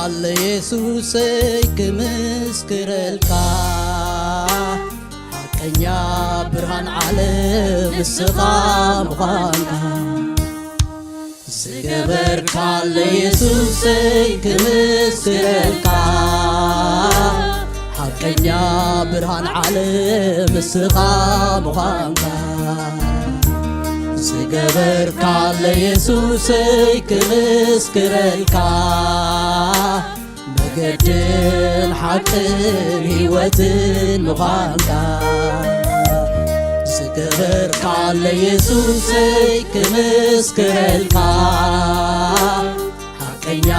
ካለ ኢየሱሰይ ክምስክረልካ ሐቀኛ ብርሃን ዓለም እስኻ ምዃንካ ዝገበር ካለ ኢየሱሰይ ክምስክረልካ ሐቀኛ ብርሃን ዓለም እስኻ ምዃንካ ዝገበር ካለ ኢየሱሰይ ክምስክረልካ መገድን ሓቅን ሕይወትን ምዃንካ ዝገበር ካለ ኢየሱሰይ ክምስክረልካ ሐቀኛ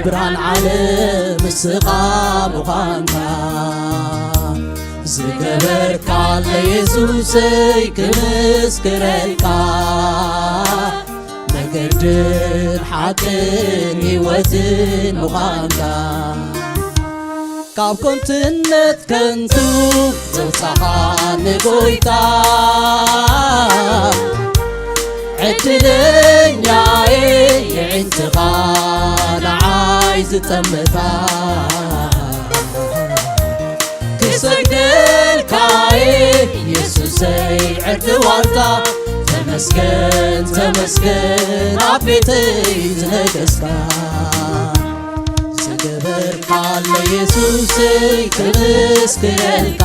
ብርሃን ዓለም እስኻ ምዃንካ ዝገበር ካለ ኢየሱሰይ ክምስክረልካ መገድን ሓቅን ሕይወትን ምዃንካ ካብ ኮንትነት ከንቱ ዘውፃኻ ንጎይታ ዕድለኛዬ የዕንትኻ ንዓይ ዝጠመታ ክሰግደልካዬ ኢየሱሰይ ዕርዲ ዋልታ ተመስገን ተመስገን ኣብ ቤተይ ዝነገስካ ዝገበር ካለ ኢየሱሰይ ክምስክረልካ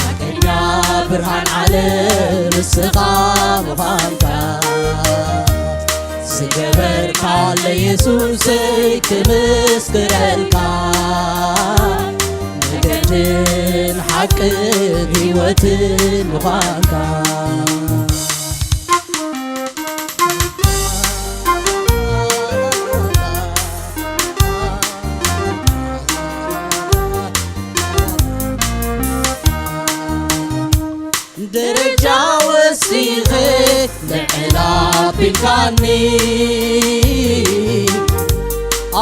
ሐቀኛ ብርሃን ዓለም እስኻ ምዃንካ ዝገበር ካለ ኢየሱሰይ ክምስክረልካ መገድን ሓቅን ሕይወትን ምዃንካ ደረጃ ወሲኸ ልዕል ኣቢልካኒ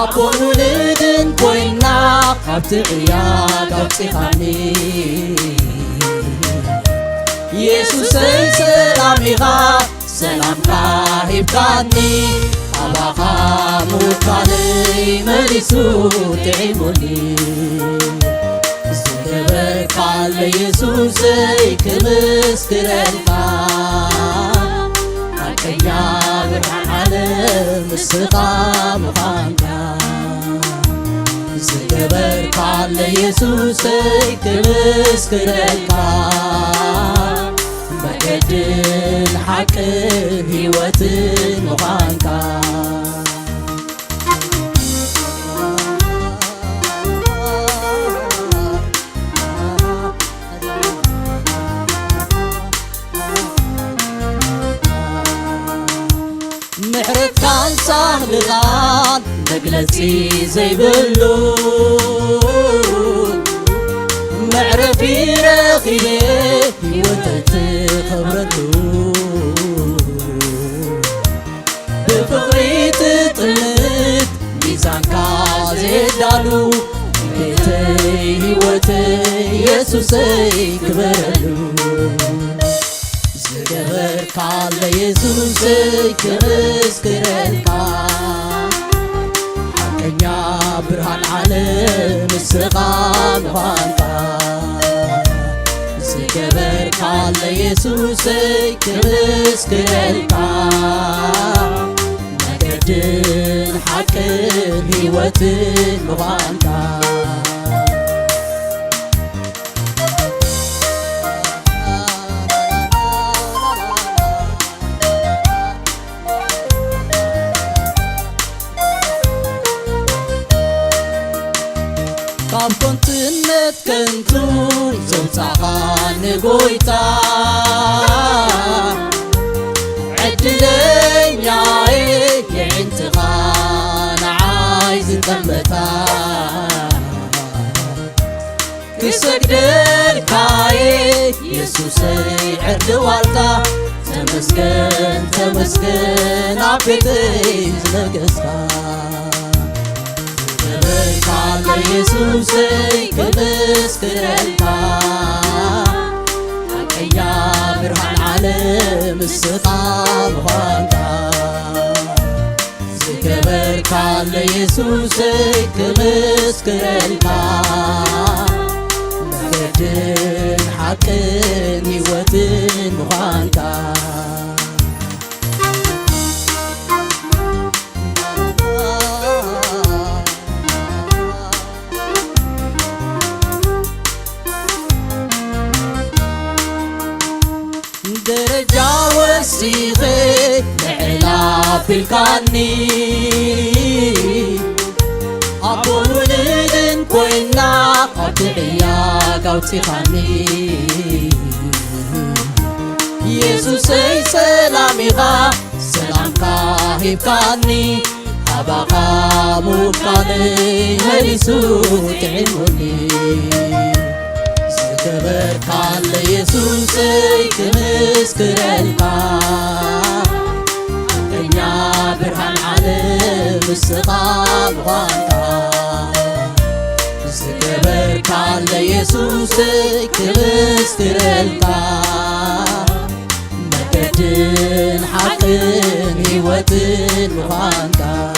ኣቦን ውልድን ኮይና ካብቲ ዕያድ ኣውፂኻኒ ኢየሱሰይ ሰላም ኢኻ ሰላምካ ሂብካኒ ኣባኻ ምውካለይ መሊሱ ጥዒሙኒ ዝገበር ካለ ኢየሱሰይ ክምስክረልካ ሐቀኛ ብርሃን ዓለም እስኻ ምዃንካ ዝገበር ካለ ኢየሱሰይ ክምስክረልካ መገድን ሓቅን ሕይወትን ምዃንካ ምሕረትካን ሳህልኻን መግለፂ ዘይብሉ መዕረፊ ረኺበ ሕይወተይ ትኸብረሉ ብፍቕሪ ትጥምት ሚዛንካ ዘዳሉ ቤተይ ሕይወተይ ኢየሱሰይ ክበረሉ ዝገበር ካለ ኢየሱሰይ ክምስክረልካ ሐቀኛ ብርሃን ዓለም እስኻ ምዃንካ ዝገበር ካለ ኢየሱሰይ ክምስክረልካ መገድን ሓቅን ሕይወትን ምዃንካ ካብ ኮንትነት ከንቱ ዘውፃኻ ንጎይታ ዕድለኛዬ የዕንትኻ ንዓይ ዝጠመታ ክሰግደልካዬ ኢየሱሰይ ዕርዲ ዋልታ ተመስገን ተመስገን ኣብ ቤተይ ዝነገስካ ዝገበር ካለ ኢየሱሰይ ክምስክረልካ ሐቀኛ ብርሃን ዓለም እስኻ ምዃንካ ዝገበር ካለ ليسوسي كمسكرلك مجدن حقن هيوتن مخانك درجة وسيخي لعلا بالكاني أبو ولدن كوينا قطعيا قوتي خاني يسوسي سلاميغا سلامك هيبكاني أبقى مكاني هريسو تعلمني زكبرك ليسوسي كمسكرلك حقنيا برهان عالم السقام غانكا زكبرك ليسوسي كمسكرلك مجدن حقن هيوتن مخانكا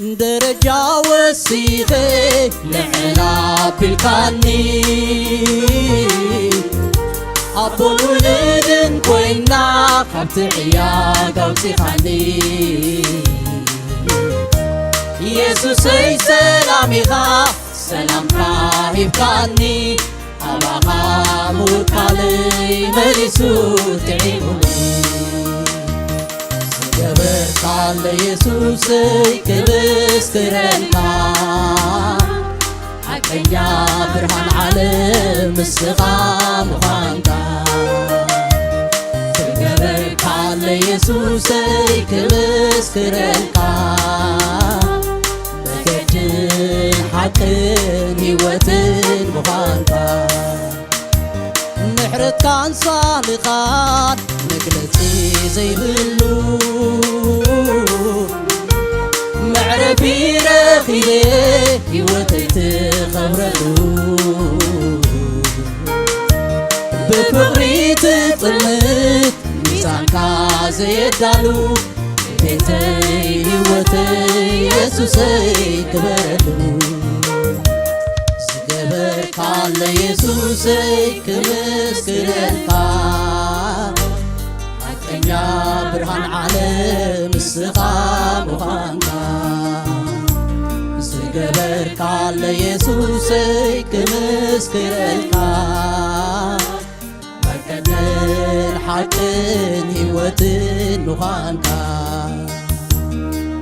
درجة وسيخي لعلا بالكاني أبو الولدن كوينا خبتعيا قوتي خاني يسوسي سلاميغا سلامك هيبكاني أبقى مكالي مريسو تعيموني زكبرك ليسوسي كمسكرلك حقنيا برهان عالم السقام غانكا زكبرك ليسوسي كمسكرلك مجدن حقن هيوتن مخانكا نحرت كان صالقات مقلتي زي بلو معرفي رخيلي هيوتي تخبرتو بفقري تطلت ميزانكا زي الدالو بيتي هيوتي يسوسي كبرلو زكبرك ليسوسي كمسكرلك حقنيا برهان عالم السقام غانكا زكبرك ليسوسي كمسكرلك مجدن حقن هيوتن مخانكا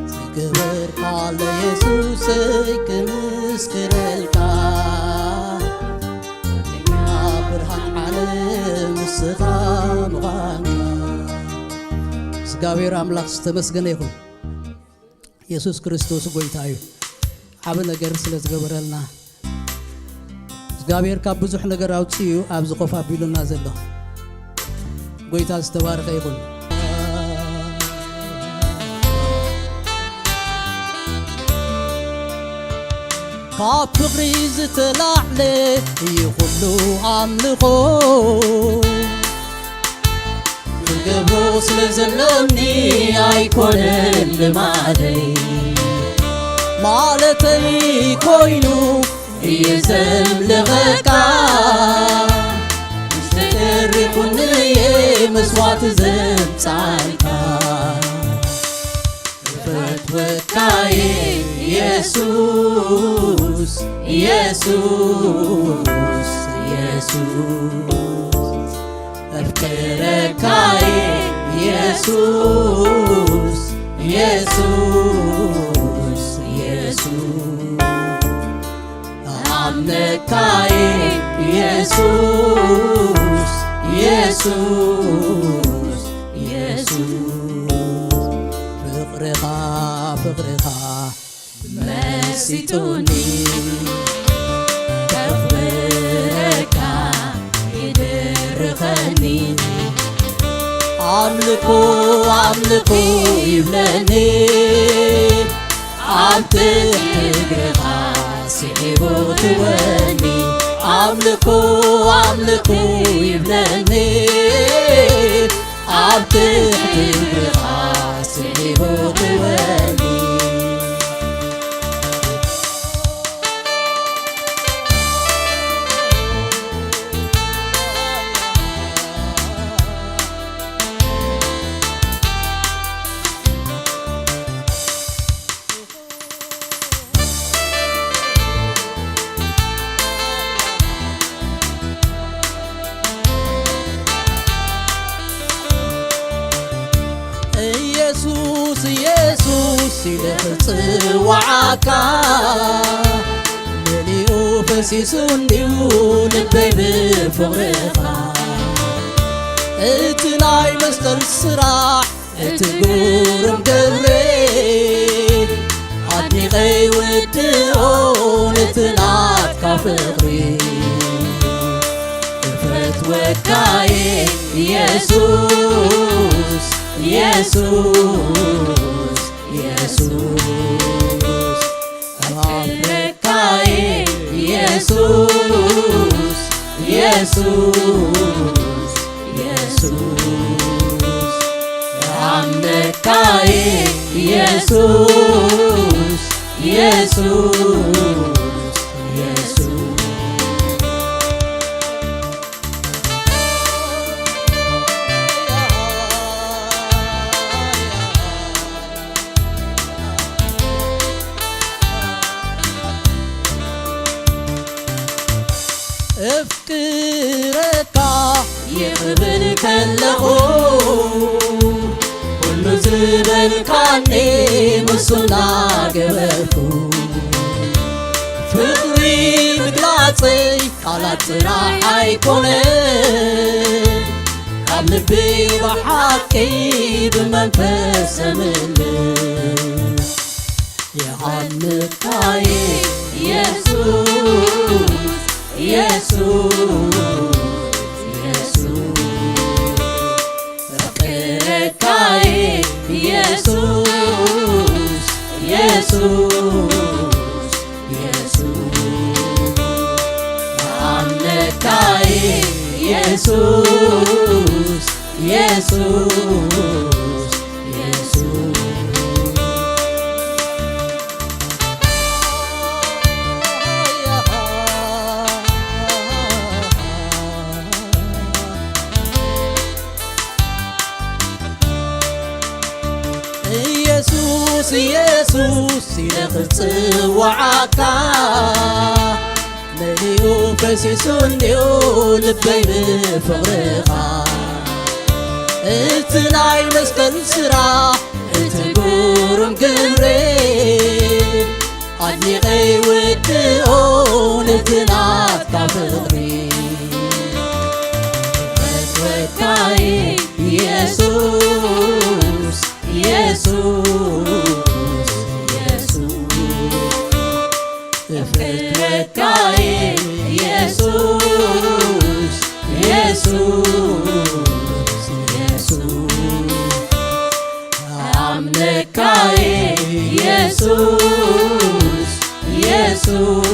زكبرك ليسوسي كمسكرلك السقام غانكا እግዚአብሔር አምላክ ተመስገነ ይሁን ኢየሱስ ክርስቶስ ጎይታዩ አብ ነገር ስለዝገበረልና እግዚአብሔር ካብ ብዙሕ ነገር አውጽዩ ኣብ ዝቆፋ ቢሉና ዘሎ ጎይታ ዝተባረከ ይሁን ካብ ፍቅሪ ዝተላዕለ ይኹሉ ኣምልኾ ዝገብሮ ስለዘለኒ ኣይኮነን ልማደይ ማለተይ ኮይኑ እየዘምልኸካ ምስተሪኹንየ መስዋዕት ዘምፃልካ ፈትወካየ ኢየሱስ ኢየሱስ ኢየሱስ أفكركاي ኢየሱስ ኢየሱስ ኢየሱስ አምልካይ ኢየሱስ ኢየሱስ ኢየሱስ ፍቅርኻ ፍቅርኻ መሲቱኒ አምልኮ ይብለኒ አንተ ትግረኻ ስሒቦት ወኒ አምልኮ አምልኮ ይብለኒ ኣብ ትሕቲ እግርኻ ስሒቦት ወኒ ኢየሱስ ኢየሱስ ኢለህ ጽዋዓካ መሊኡ ፈሲሱ እንዲሁ ልበይ ብፍቕርኻ እቲ ናይ መስቀል ስራሕ እቲ ግሩም ገብሬ ኣድኒቐይ ውድኦ ነቲ ናትካ ፍቕሪ እፈትወካየ ኢየሱስ ኢየሱስ ኢየሱስ አፍሪካዬ ኢየሱስ ኢየሱስ ኢየሱስ አምልካዬ ኢየሱስ ኢየሱስ እፍቅረካ ይቕብል ከለኹ ሁሉ ዝበልካኒ ሙሱና ገበርኩ ፍቕሪ ምግላፀይ ቃላት ጥራሕ ኣይኮነን ካብ ልቢ ብሓቂ ብመንፈስ ዘምልእ የሃንካየ ኢየሱስ ኢየሱስ ኢየሱስ ፍቅርካዬ ኢየሱስ ኢየሱስ ኢየሱስ አምልካዬ ኢየሱስ ኢየሱስ ኢየሱስ ኢየሱስ ኢየሱስ ኢለኽ ጽዋዓካ መሊኡ ፈሲሱ እንዲሁ ልበይ ብፍቕርኻ እቲ ናይ መስቀል ስራሕ እቲ ግሩም ግብሬ ኣድኒቐይ ውድኦ ነቲ ናትካ ፍቕሪ ፈትወካየ ኢየሱስ ኢየሱስ ኢየሱስ ፍቅርካዬ ኢየሱስ ኢየሱስ ኢየሱስ አምልካዬ ኢየሱስ ኢየሱስ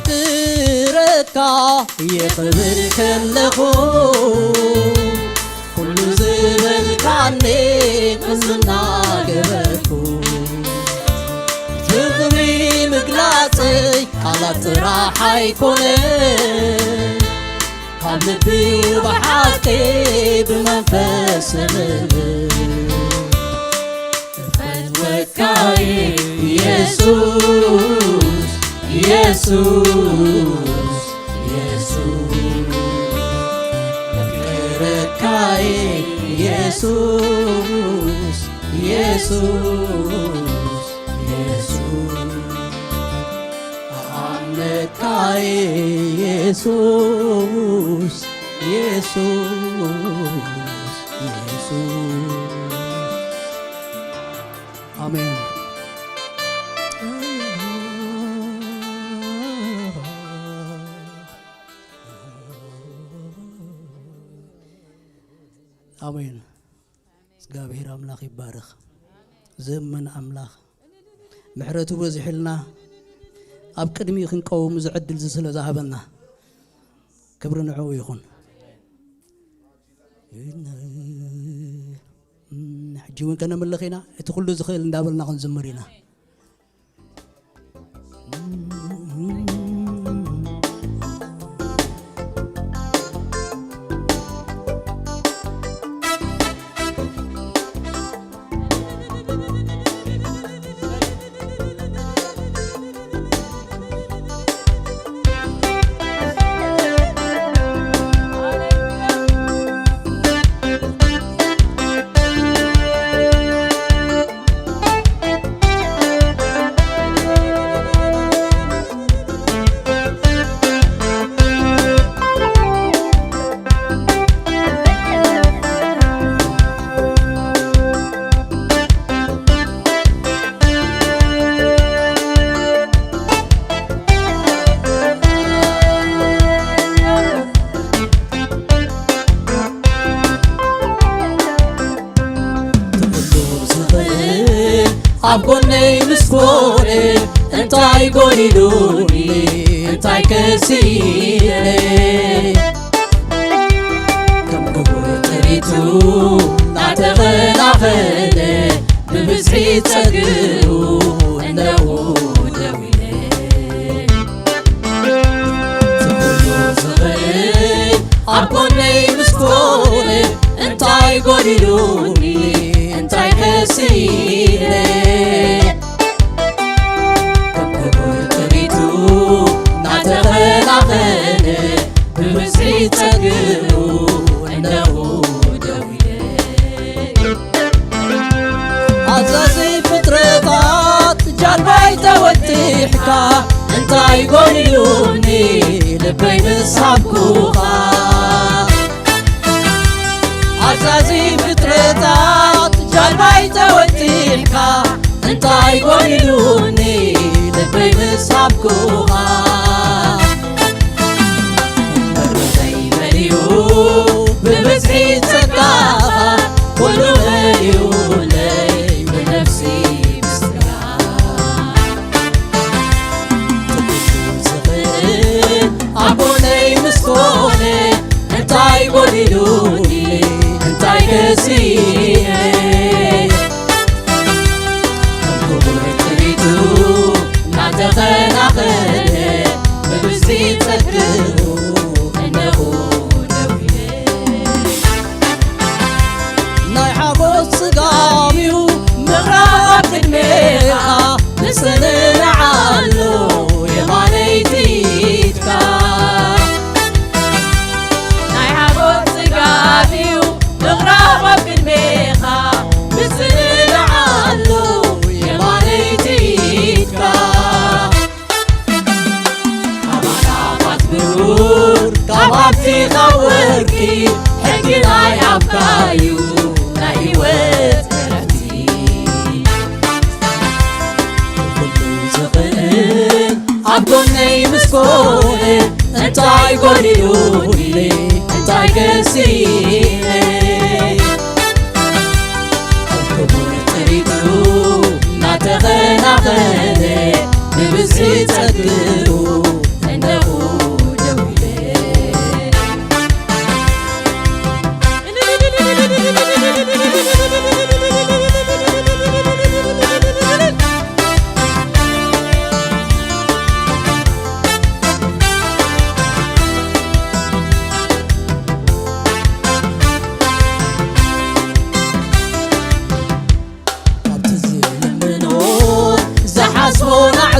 እፍቅረካ ይቕብል ከለኹ ኩሉ ዝበልካኒ ኩሉና ገበርኩ ፍቕሪ ምግላፀይ ቃላት ጥራሕ ኣይኮነን ካብ ልቢ ብሓቂ ብመንፈስ ዘምልእ እፈትወካየ ኢየሱስ ኢየሱስ ኢየሱስ ፍቅርካየ ኢየሱስ ኢየሱስ ኢየሱስ አምልካየ ኢየሱስ ኢየሱስ ኢየሱስ አሜን። آمين እግዚአብሔር አምላክ ይባረክ ዘመን አምላክ ምሕረቱ በዝሕልና ኣብ ቅድሚ ክንቀውም ዝዕድል ስለ ዝሃበና ክብሪ ንዕኡ ይኹን ሕጂ እውን ከነምልኽ ኢና እቲ ኩሉ ዝኽእል እንዳበልና ክንዝምር ኢና أبغوني مسكوني أنتاي قوليلوني أنتاي كسيني كم قبول تريتو نعتغل عقلي بمزحي تسقلو إنه دويني تقولو صغير أبغوني مسكوني أنتاي قوليلوني أنتاي كسيني عزازي فطرتات جالباي توتيحكا انتاي قوليوني لبي نصحبكوها عزازي فطرتات جالباي توتيحكا انتاي قوليوني لبي نصحبكوها بمزحي تسقاها كل غيولي بنفسي بسرعة تقول صغير أبوني مسكوني انتاي قوليلوني انتاي كسيني القبور تريدو نعتقن عقلي بمزحي تسقاها صقاميو مغرب قدميها نسنن عالو يمانيتيتكا ناي حبوت صقاميو مغرب قدميها نسنن عالو يمانيتيتكا كمان عبات برور كابتي خوركي حكي ناي عبكايو هيوت كرفتي كل زغل أبغوني مسكوني انتاي قوليلوني انتاي كسيني القبور تريدو نعتغن عقلي بمزحي تسقلو إنه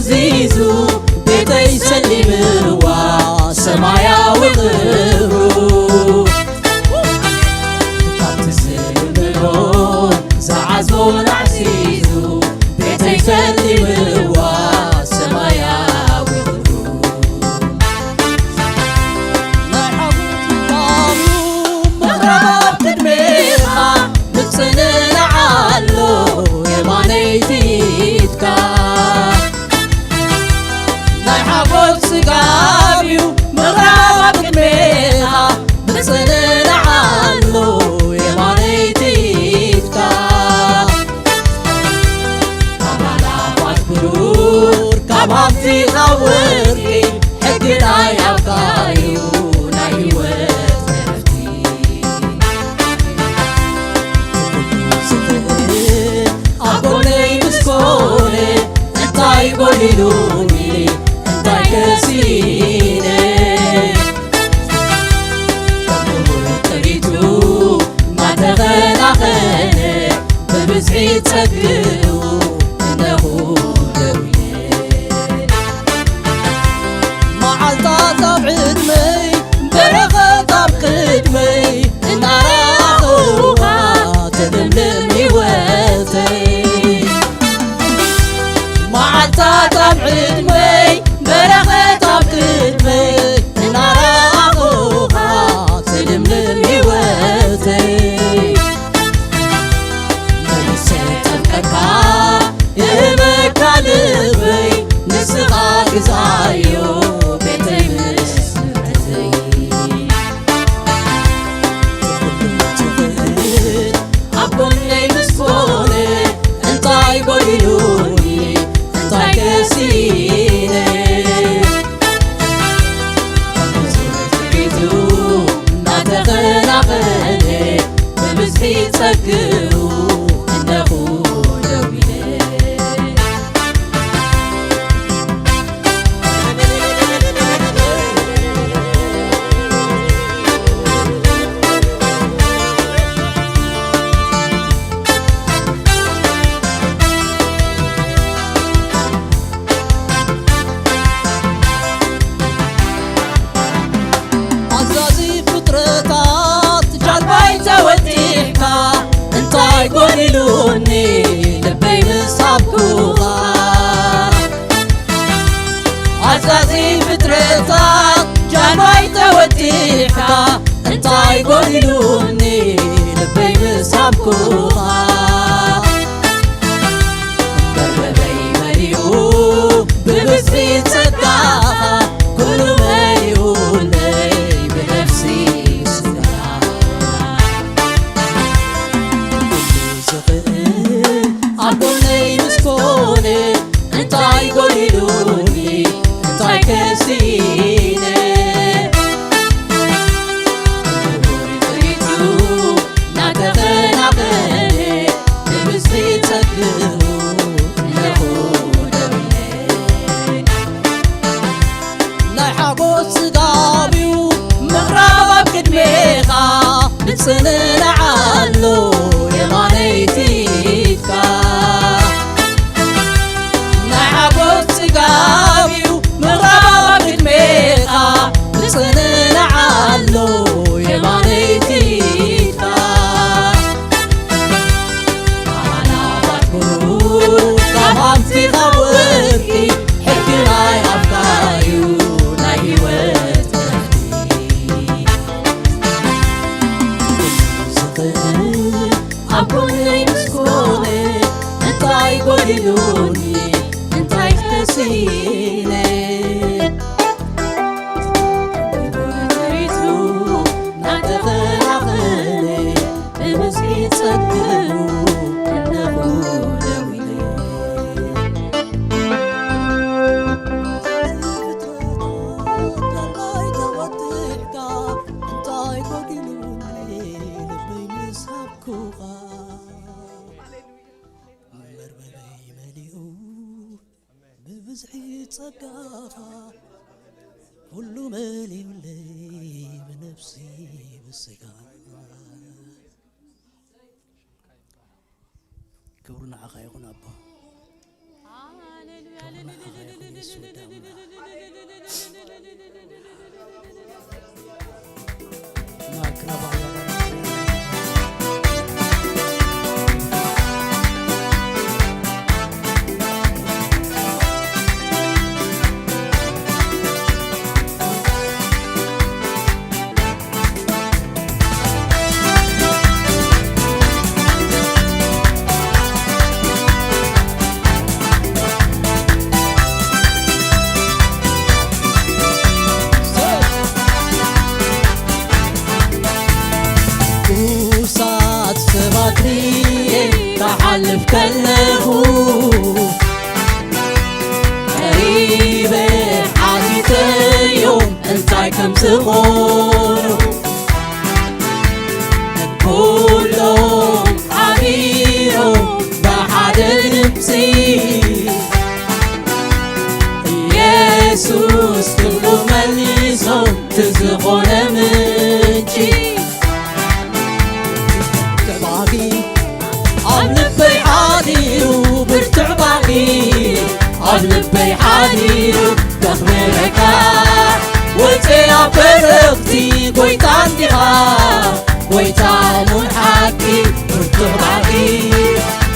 عزيزو بيتي يسلموا سماياوي غبرو تسلمون زعزون عزيزو بيتي يسلموا سماياوي غبرو نحبوت طامو مغرب قدميها نتسنن عالو يمانيتيتكا ፀግኡ እነሆ ደው ኢለ መዓልታት ኣብ ዕድመይ በረኸት ኣብ ቅድመይ እናረኣኹኻ ትልምልም ሕይወተይ መዓልታት ኣብ ዕድመይ በረኸት ኣብ ቅድመይ እናረኣኹኻ ትልምልም ሕይወተይ መልሰጠንቀካ ይህበካ ልበይ ንስኻ ግዛዮ ቤተይ ምስ ንብረተይ ኣብ ጎነይ ምስ ኮነ እንታይ ጎዲሉኒ እንታይ ከሲነ ትርኢቱ እናተኸናኸነ ብብዝሒ ፀግኡ እነሆ ደው ኢለ ኣዛዚ ፍጥረታት ጃልባይ ተወጢሕካ እንታይ ጎዲሉኒ ልበይ ምስ ሃብኩኻ ኣዛዚ ፍጥረታት ጃልባይ ተወጢሕካ እንታይ ጎዲሉኒ ልበይ ምስ ሃብኩኻ በርበበይ መሊኡ ብብዝሒ ፀጋኻ ኩሉ መሊኡለይ ብነፍሲ ስጋ ዝኽእል ኣብ ጎነይ ምስ ኮነ እንታይ ጎዲሉኒ እንታይ ከሲነ ትርኢቱ እናተኸናኸነ ብብዝሒ ፀግኡ እነሆ ደው ኢለ ናይ ሓጎስ ስጋቢው ምቕራብ ኣብ ቅድሜኻ ንፅንዓሎ የማነይቲ ኢድካ ናይ ሓጎስ ጽጋቢው ምቕራብ ኣብ ቅድሜኻ ንፅንዓሎ የማነይቲ ኢድካ ኣናባት ብሩር ካብ ሃብቲኻ ወርቂ ሕጊ ናይ ሃብካዩ ናይ ሕይወት ዝኽእል ኣብ ጎነይ ምስ ኮነ እንታይ ጎዲሉኒ እንታይ ከሲነ ትርኢቱ እናተኸናኸነ ብብዝሒ ፀግኡ እነሆ ደው ኢለ ዳላይ ተወጢሕካ እንታይ ጎዲሉኒ ልበይ ምስ ሃብኩኻ መርበበይ መሊኡ ብብዝሒ ፀጋኻ ኩሉ መሊኡለይ ብነፍሲ ብስጋ ክብሩ ንዓኻ ይኹን ኣቦ ክብሩ ንዓኻ ይኹን የሱስ ወዲ ኣምላክ ማክረባያ ክሓልፍ ከለኹ ቀሪበ ሓቲተዮም እንታይ ከም ዝኾኑ ኩሎም ሓቢሮም ብሓደ ድምፂ ኢየሱስ ክብሉ መሊሶም ትዝኾነ ምንጪ ከባቢ ኣብ ልበይ عندها ويتعمل حكي برتع باقي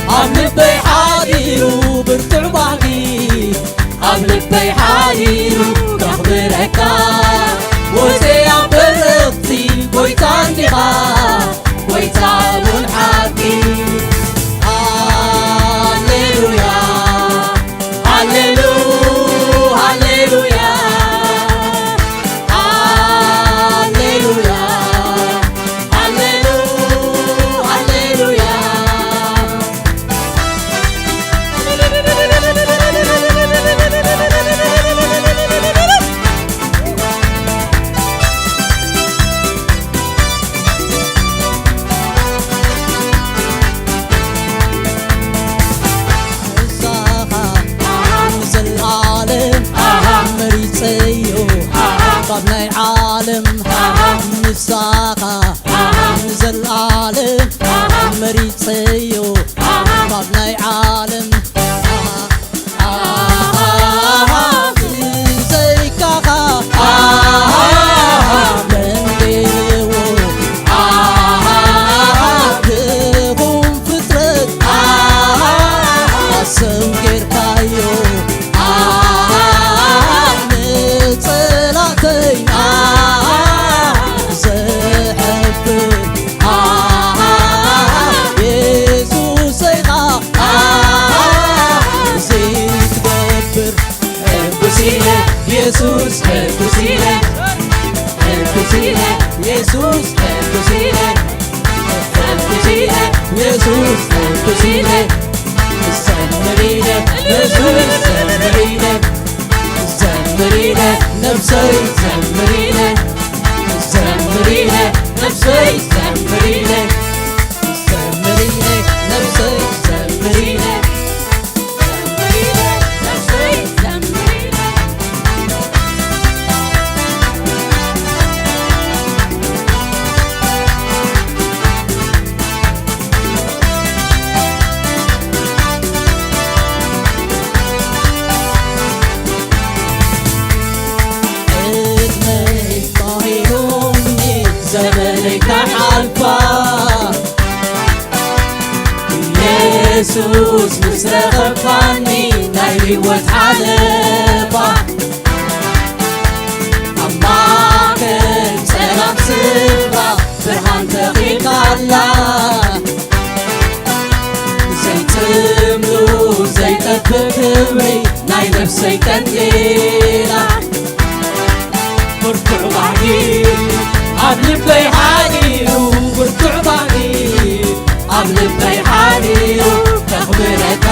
عملبي حاديرو برتع باقي عملبي حاديرو كخبرك وزي برقتي ويتع عندها ويتعمل حكي هاليلويا هاليلويا هاليلويا هاليلويا هاليلويا هاليلويا قبل العالم نساقا نزل العالم مريض سيو قبل العالم زيكا من ديرو دهم فترة سنجر كايو Jesus è così Jesus è così Jesus è così زمرينه Jesus زمرينه زمرينه نفسي زمرينه زمرينه نفسي زمرينه زمرينه نفسي زمرينه زمنك حلفا يسوس مسرخفاني نايلي وتحلفا أما كنت سلام سفا برهان تقيق الله زي تملو زي تفكري ناي نفسي تنجيلا بركع بعيد عملبي حاليرو بركع بعيد عملبي حاليرو تخبرك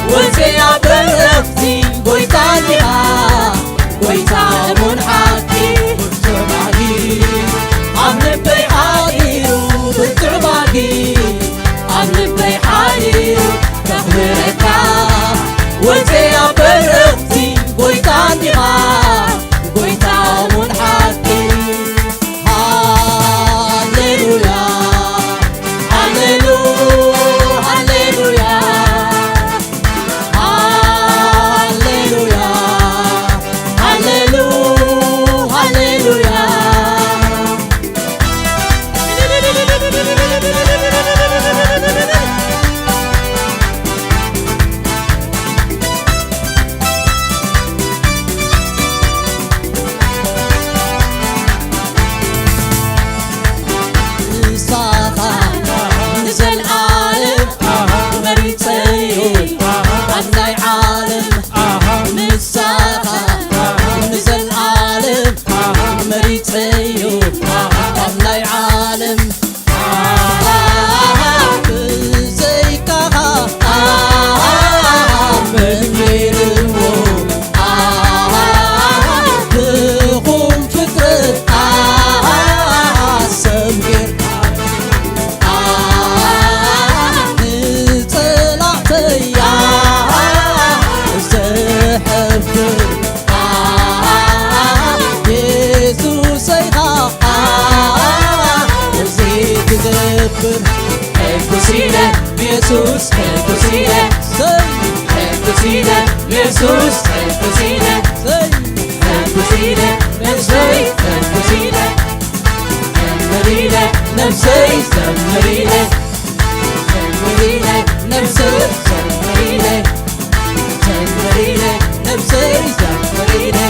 وزي برقتي ويتعلمها ويتعلمون حكي بركع بعيد عملبي حاليرو بركع بعيد عملبي حاليرو تخبرك وزي برقتي ويتعلمها ويتعلمون حكي هاليلويا هاليلويا زمريلي زمريلي نفسي زمريلي زمريلي نفسي زمريلي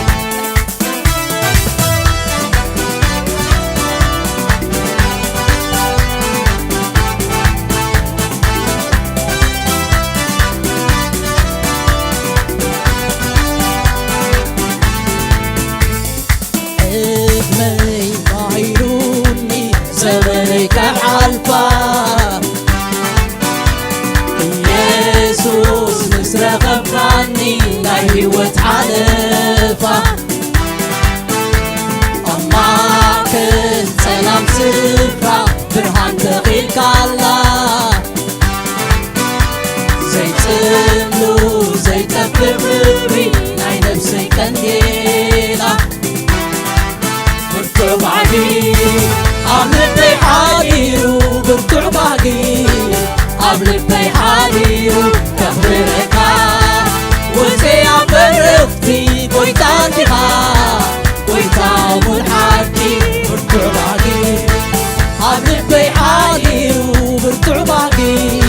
إدمي بعيوني زمرك حلفا يسوس مسر غفراني لا هيوت حلفا أما كنت سلام سفرا برهان تغيلك الله زي تملو زي تفرري ناي نفسي كنديلا برتو بعدي قبل حاديرو برتو بعدي قبل حاديرو كخبرك وزي عبرفتي قويتانتها قويتا مرحاتي برتو بعدي قبل حاديرو برتو بعدي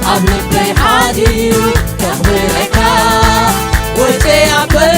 قبل حاديرو كخبرك وزي عبرفتي